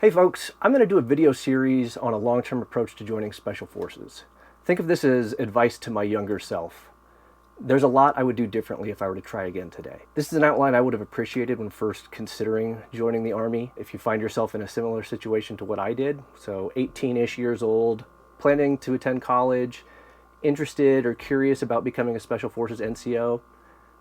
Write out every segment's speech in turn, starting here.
Hey folks, I'm going to do a video series on a long-term approach to joining Special Forces. Think of this as advice to my younger self. There's a lot I would do differently if I were to try again today. This is an outline I would have appreciated when first considering joining the Army. If you find yourself in a similar situation to what I did, so 18-ish years old, planning to attend college, interested or curious about becoming a Special Forces NCO,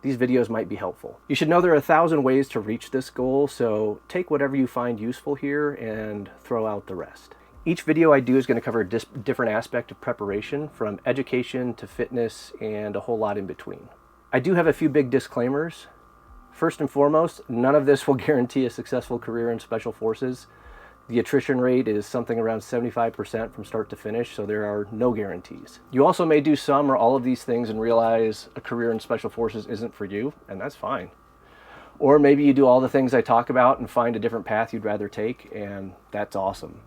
these videos might be helpful. You should know there are 1,000 ways to reach this goal, so take whatever you find useful here and throw out the rest. Each video I do is going to cover a different aspect of preparation, from education to fitness and a whole lot in between. I do have a few big disclaimers. First and foremost, none of this will guarantee a successful career in Special Forces. The attrition rate is something around 75% from start to finish, so there are no guarantees. You also may do some or all of these things and realize a career in Special Forces isn't for you, and that's fine. Or maybe you do all the things I talk about and find a different path you'd rather take, and that's awesome.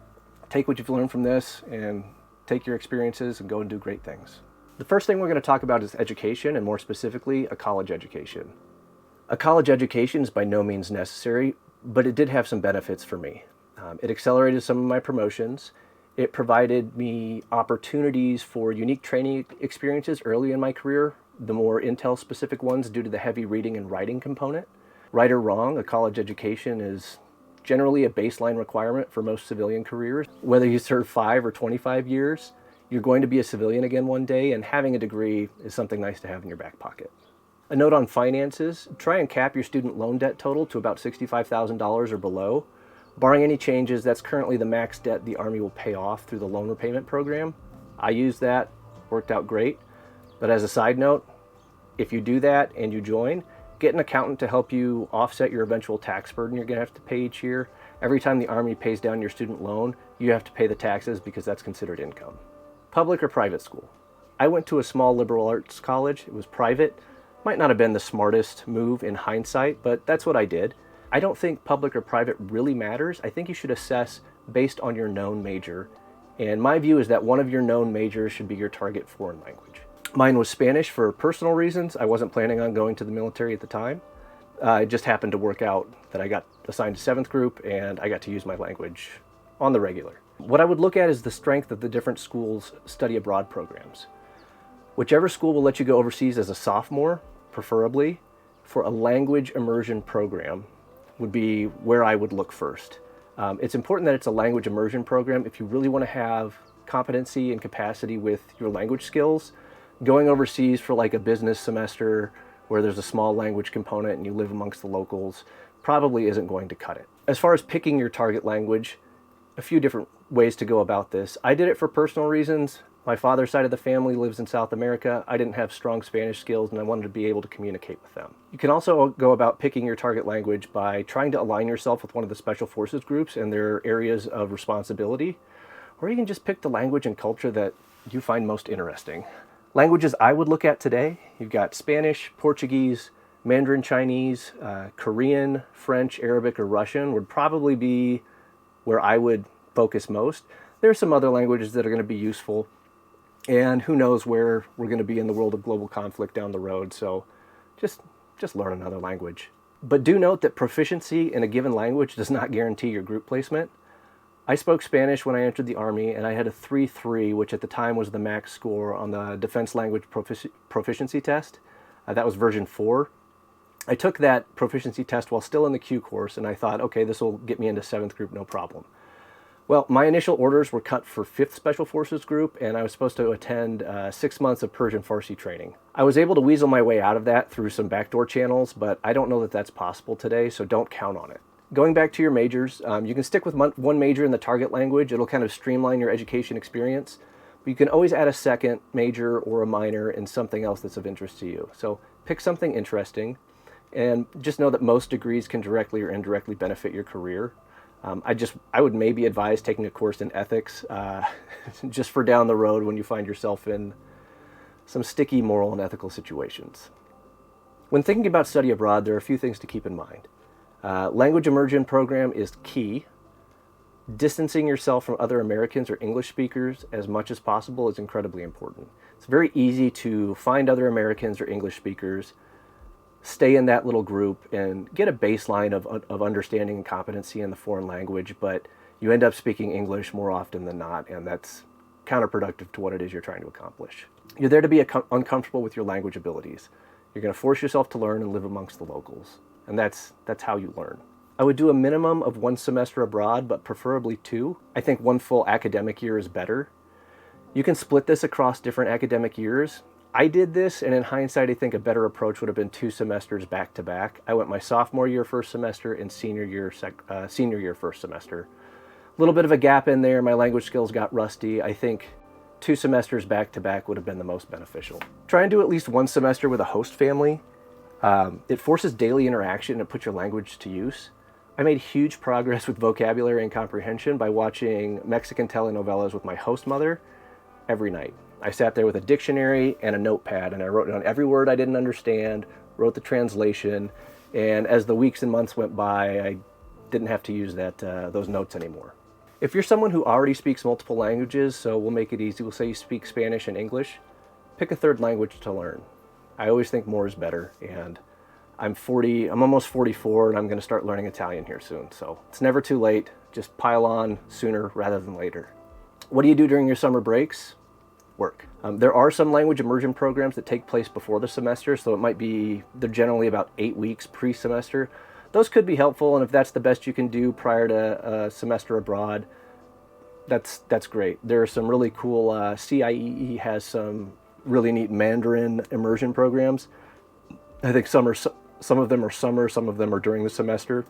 Take what you've learned from this and take your experiences and go and do great things. The first thing we're going to talk about is education, and more specifically, a college education. A college education is by no means necessary, but it did have some benefits for me. It accelerated some of my promotions. It provided me opportunities for unique training experiences early in my career, the more intel-specific ones due to the heavy reading and writing component. Right or wrong, a college education is generally a baseline requirement for most civilian careers. Whether you serve 5 or 25 years, you're going to be a civilian again one day, and having a degree is something nice to have in your back pocket. A note on finances: try and cap your student loan debt total to about $65,000 or below. Barring any changes, that's currently the max debt the Army will pay off through the loan repayment program. I used that, worked out great. But as a side note, if you do that and you join, get an accountant to help you offset your eventual tax burden you're going to have to pay each year. Every time the Army pays down your student loan, you have to pay the taxes because that's considered income. Public or private school? I went to a small liberal arts college. It was private. Might not have been the smartest move in hindsight, but that's what I did. I don't think public or private really matters. I think you should assess based on your known major. And my view is that one of your known majors should be your target foreign language. Mine was Spanish for personal reasons. I wasn't planning on going to the military at the time. It just happened to work out that I got assigned to 7th group and I got to use my language on the regular. What I would look at is the strength of the different schools' study abroad programs. Whichever school will let you go overseas as a sophomore, preferably, for a language immersion program, would be where I would look first. It's important that it's a language immersion program. If you really want to have competency and capacity with your language skills, going overseas for like a business semester where there's a small language component and you live amongst the locals probably isn't going to cut it. As far as picking your target language, a few different ways to go about this. I did it for personal reasons. My father's side of the family lives in South America. I didn't have strong Spanish skills and I wanted to be able to communicate with them. You can also go about picking your target language by trying to align yourself with one of the Special Forces groups and their areas of responsibility, or you can just pick the language and culture that you find most interesting. Languages I would look at today: you've got Spanish, Portuguese, Mandarin Chinese, Korean, French, Arabic, or Russian would probably be where I would focus most. There's some other languages that are going to be useful. And who knows where we're going to be in the world of global conflict down the road, so just learn another language. But do note that proficiency in a given language does not guarantee your group placement. I spoke Spanish when I entered the Army, and I had a 3.3, which at the time was the max score on the Defense Language Proficiency Test. That was version 4. I took that proficiency test while still in the Q course, and I thought, okay, this will get me into 7th group, no problem. Well, my initial orders were cut for 5th Special Forces Group, and I was supposed to attend 6 months of Persian Farsi training. I was able to weasel my way out of that through some backdoor channels, but I don't know that that's possible today, so don't count on it. Going back to your majors, you can stick with one major in the target language. It'll kind of streamline your education experience, but you can always add a second major or a minor in something else that's of interest to you. So pick something interesting, and just know that most degrees can directly or indirectly benefit your career. I would maybe advise taking a course in ethics just for down the road when you find yourself in some sticky moral and ethical situations. When thinking about study abroad, there are a few things to keep in mind. Language immersion program is key. Distancing yourself from other Americans or English speakers as much as possible is incredibly important. It's very easy to find other Americans or English speakers, stay in that little group, and get a baseline of understanding and competency in the foreign language, but you end up speaking English more often than not, and that's counterproductive to what it is you're trying to accomplish. You're there to be uncomfortable with your language abilities. You're going to force yourself to learn and live amongst the locals, and that's how you learn. I would do a minimum of 1 semester abroad, but preferably 2. I think 1 full academic year is better. You can split this across different academic years. I did this, and in hindsight, I think a better approach would have been 2 semesters back to back. I went my sophomore year first semester and senior year first semester. A little bit of a gap in there. My language skills got rusty. I think 2 semesters back to back would have been the most beneficial. Try and do at least 1 semester with a host family. It forces daily interaction and puts your language to use. I made huge progress with vocabulary and comprehension by watching Mexican telenovelas with my host mother every night. I sat there with a dictionary and a notepad, and I wrote down every word I didn't understand, wrote the translation, and as the weeks and months went by, I didn't have to use those notes anymore. If you're someone who already speaks multiple languages, so we'll make it easy, we'll say you speak Spanish and English, pick a 3rd language to learn. I always think more is better, and I'm almost 44, and I'm going to start learning Italian here soon, so it's never too late. Just pile on sooner rather than later. What do you do during your summer breaks? Work. There are some language immersion programs that take place before the semester, so they're generally about 8 weeks pre-semester. Those could be helpful, and if that's the best you can do prior to a semester abroad, that's great. There are some really cool, CIEE has some really neat Mandarin immersion programs. I think some of them are summer, some of them are during the semester.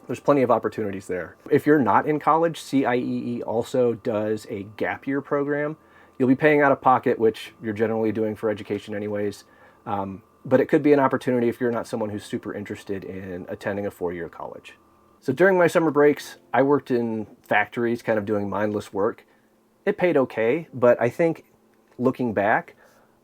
There's plenty of opportunities there. If you're not in college, CIEE also does a gap year program. You'll be paying out of pocket, which you're generally doing for education anyways, but it could be an opportunity if you're not someone who's super interested in attending a 4-year college. So during my summer breaks, I worked in factories, kind of doing mindless work. It paid okay, but I think looking back,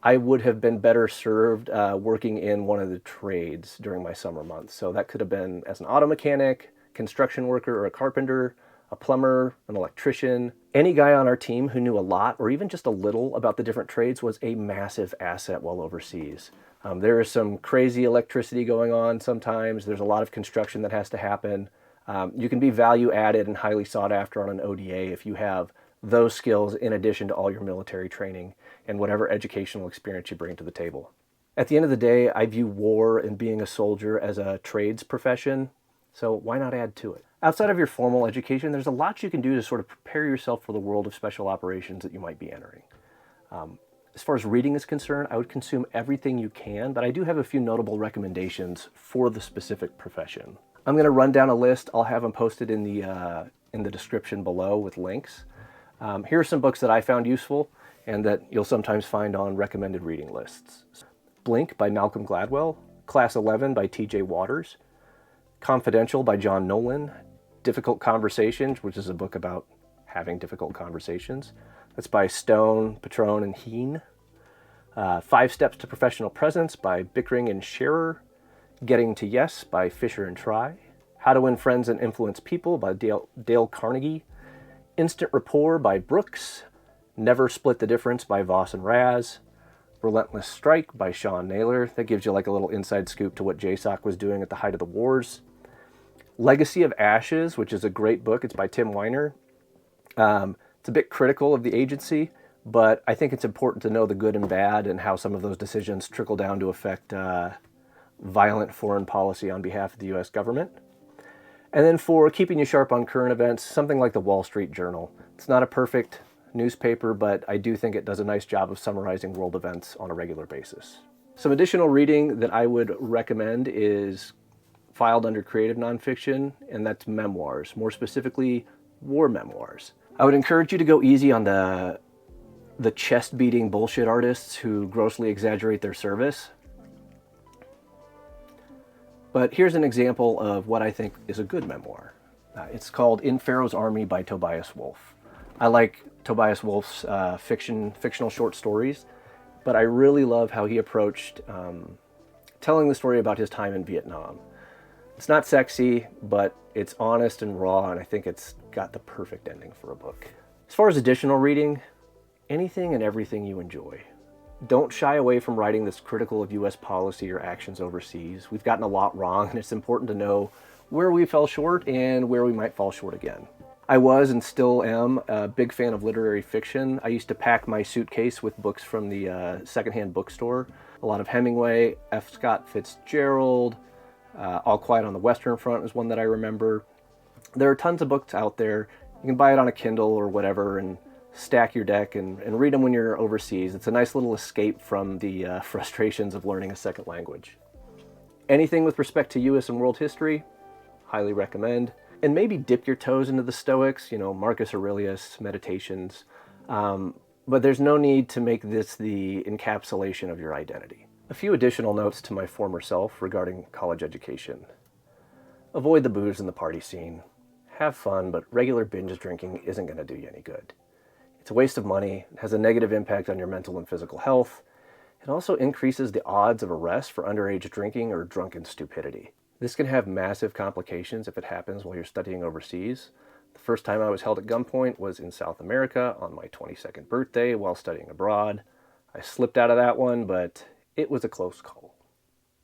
I would have been better served working in one of the trades during my summer months. So that could have been as an auto mechanic, construction worker, or a carpenter, a plumber, an electrician. Any guy on our team who knew a lot or even just a little about the different trades was a massive asset while overseas. There is some crazy electricity going on sometimes. There's a lot of construction that has to happen. You can be value added and highly sought after on an ODA if you have those skills in addition to all your military training and whatever educational experience you bring to the table. At the end of the day, I view war and being a soldier as a trades profession, so why not add to it? Outside of your formal education, there's a lot you can do to sort of prepare yourself for the world of special operations that you might be entering. As far as reading is concerned, I would consume everything you can, but I do have a few notable recommendations for the specific profession. I'm going to run down a list. I'll have them posted in the description below with links. Here are some books that I found useful and that you'll sometimes find on recommended reading lists. Blink by Malcolm Gladwell, Class 11 by T.J. Waters, Confidential by John Nolan, Difficult Conversations, which is a book about having difficult conversations. That's by Stone, Petrone, and Heen. 5 Steps to Professional Presence by Bickering and Scherer. Getting to Yes by Fisher and Try. How to Win Friends and Influence People by Dale Carnegie. Instant Rapport by Brooks. Never Split the Difference by Voss and Raz. Relentless Strike by Sean Naylor. That gives you like a little inside scoop to what JSOC was doing at the height of the wars. Legacy of Ashes, which is a great book. It's by Tim Weiner. It's a bit critical of the agency, but I think it's important to know the good and bad and how some of those decisions trickle down to affect violent foreign policy on behalf of the U.S. government. And then for keeping you sharp on current events, something like the Wall Street Journal. It's not a perfect newspaper, but I do think it does a nice job of summarizing world events on a regular basis. Some additional reading that I would recommend is filed under creative nonfiction, and that's memoirs, more specifically war memoirs. I would encourage you to go easy on the chest-beating bullshit artists who grossly exaggerate their service. But here's an example of what I think is a good memoir. It's called In Pharaoh's Army by Tobias Wolff. I like Tobias Wolff's fictional short stories, but I really love how he approached telling the story about his time in Vietnam. It's not sexy, but it's honest and raw, and I think it's got the perfect ending for a book. As far as additional reading, anything and everything you enjoy. Don't shy away from writing that's critical of U.S. policy or actions overseas. We've gotten a lot wrong, and it's important to know where we fell short and where we might fall short again. I was and still am a big fan of literary fiction. I used to pack my suitcase with books from the secondhand bookstore. A lot of Hemingway, F. Scott Fitzgerald, All Quiet on the Western Front is one that I remember. There are tons of books out there. You can buy it on a Kindle or whatever and stack your deck and read them when you're overseas. It's a nice little escape from the frustrations of learning a second language. Anything with respect to US and world history, highly recommend. And maybe dip your toes into the Stoics, Marcus Aurelius, Meditations. But there's no need to make this the encapsulation of your identity. A few additional notes to my former self regarding college education. Avoid the booze and the party scene. Have fun, but regular binge drinking isn't going to do you any good. It's a waste of money, it has a negative impact on your mental and physical health. It also increases the odds of arrest for underage drinking or drunken stupidity. This can have massive complications if it happens while you're studying overseas. The first time I was held at gunpoint was in South America on my 22nd birthday while studying abroad. I slipped out of that one, but it was a close call.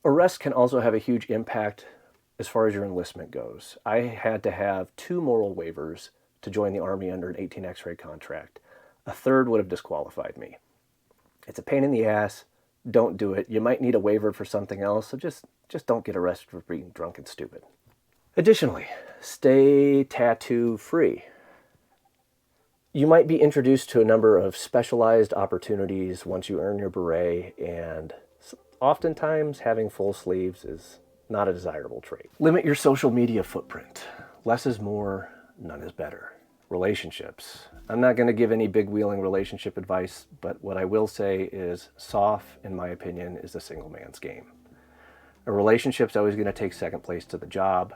Arrest can also have a huge impact as far as your enlistment goes. I had to have 2 moral waivers to join the Army under an 18 X-ray contract. A third would have disqualified me. It's a pain in the ass. Don't do it. You might need a waiver for something else, so just don't get arrested for being drunk and stupid. Additionally, stay tattoo free. You might be introduced to a number of specialized opportunities once you earn your beret, and oftentimes having full sleeves is not a desirable trait. Limit your social media footprint. Less is more, none is better. Relationships. I'm not going to give any big wheeling relationship advice, but what I will say is SOF, in my opinion, is a single man's game. A relationship's always going to take second place to the job.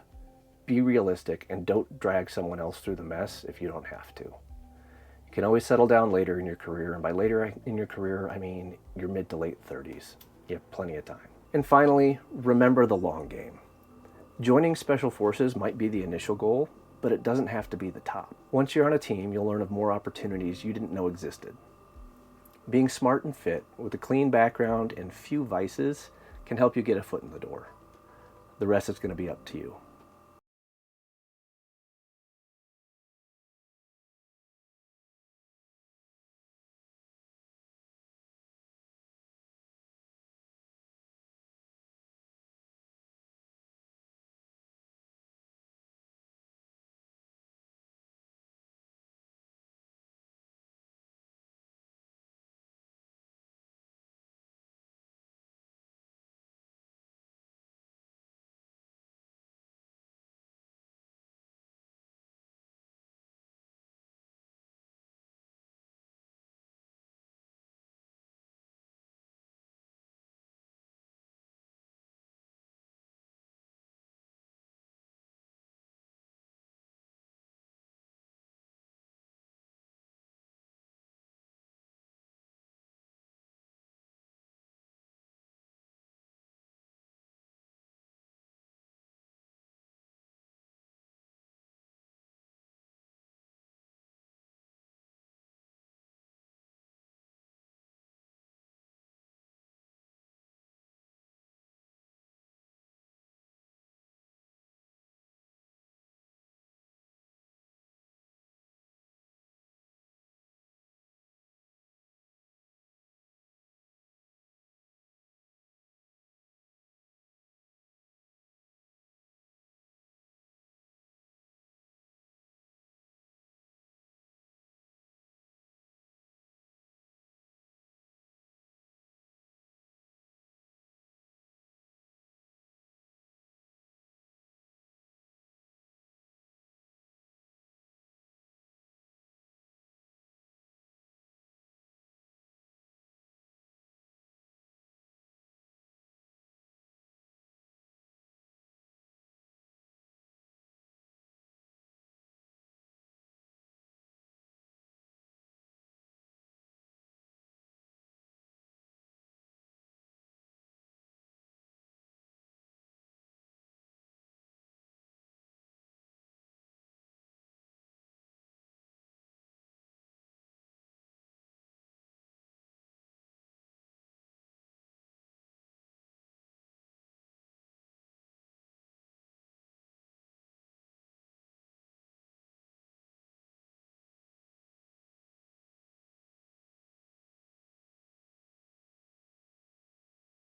Be realistic and don't drag someone else through the mess if you don't have to. You can always settle down later in your career, and by later in your career, I mean your mid to late 30s. You have plenty of time. And finally, remember the long game. Joining Special Forces might be the initial goal, but it doesn't have to be the top. Once you're on a team, you'll learn of more opportunities you didn't know existed. Being smart and fit, with a clean background and few vices, can help you get a foot in the door. The rest is going to be up to you.